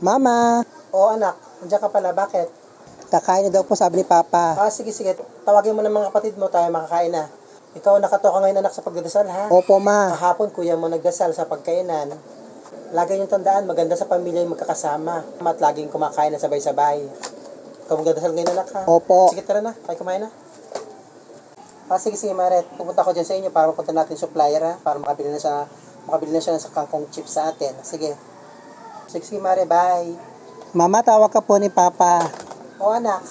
Mama, Oo anak, nandiyan ka pala, bakit? kakain na daw po sabi ni Papa. Sige, tawagin mo ng mga kapatid mo, tayo makakain na. Ikaw nakatoka ngayon anak sa pagdadasal ha? Opo, Ma. Kahapon kuya mo nagdasal sa pagkainan. Lagi niyong tandaan, maganda sa pamilya yung magkakasama. At laging kumakain na sabay-sabay. Ikaw magdadasal ngayon anak ha? Opo. Sige tara na, tayo kumain na. Sige Maret, pupunta ko dyan sa inyo para mapunta natin supplier ha? Para makabili na siya sa kangkong chips sa atin. Sige Mare, bye. Mama, tawag ka po ni Papa. O anak,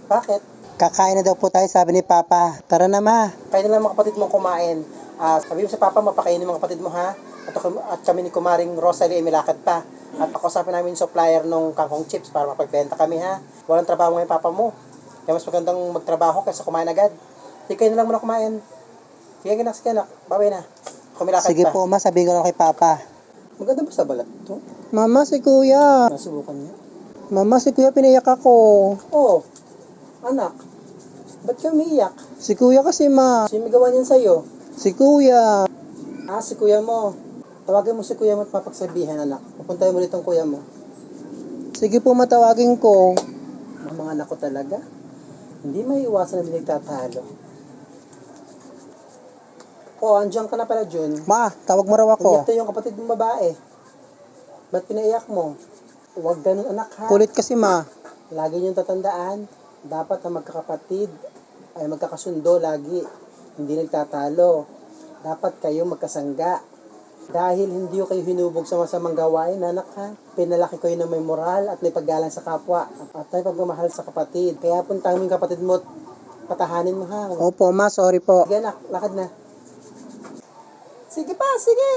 bakit? Kakain na daw po tayo sabi ni Papa. Tara na, Ma. Kaya na lang mga kapatid mong kumain. Sabi mo sa papa, mapakainin mga kapatid mo ha. At kami ni Kumaring Rosalie ay milakad pa. At pakusapin namin yung supplier ng kangkong chips para mapagbenta kami ha. Walang trabaho ngayon papa mo. Kaya mas magandang magtrabaho kaysa kumain agad. Hindi kayo na lang muna kumain. Sige anak. Babay na. Kumilakad Sige pa. po, Ma. Sabihin ko lang kay Papa. Maganda ba sa balat to? Mama, si Kuya. Nasubukan niya. Mama, si Kuya pinayak ako. Oo. Anak. Ba't ka umiiyak? Si Kuya kasi, Ma. Sino may gawa niyan sa'yo? Si Kuya. Si kuya mo. Tawagin mo si kuya mo at mapagsabihan anak. Pupuntahin mo nitong kuya mo. Sige po, matawagin ko. Mga anak ko talaga. Hindi may iwasan na nagtatalo. Andiyan ka na pala, Jun. Ma, tawag mo raw Umiyak ako. to yung kapatid mong babae. Ba't pinaiyak mo? Huwag ganun anak ha. Kulit kasi, Ma. Lagi niyong tatandaan, dapat ang magkakapatid ay magkakasundo lagi. Hindi nagtatalo. Dapat kayo magkasangga. Dahil hindi kayo hinubog sa masamang gawain, anak ha. Pinalaki kayo ng may moral at may paggalang sa kapwa. At may pagmamahal sa kapatid. Kaya puntahan mo yung kapatid mo, patahanin mo ha. Opo, Ma. Sorry po. Sige anak, lakad na. Sige pa, sige.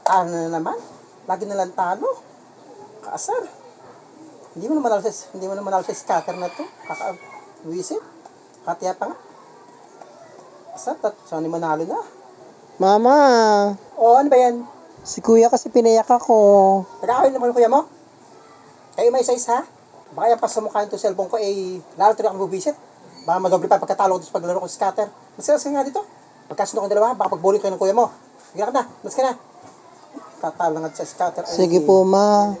Ano na naman? Lagi na lang talo. Kaasar. Hindi mo naman alam sa scatter na to. Kaka-wisit. Katiya pa nga. Asar, saan ni manalo na? Mama, Ano ba yan? si Kuya kasi pinayak ako. Nag-aaway naman yung kuya mo? Kayo may size ha? Baka yan pa sa mukha yung cellphone ko, lalo tuloy akong bubisit. Baka madoble pa pagkatalo ko sa paglaro ko sa scatter. Mas nga dito. Pagkasundo kong dalawa, baka pagbowling kayo ng kuya mo. Sige na, mas ka na. Tatalo nga sa scatter. Sige po, Ma.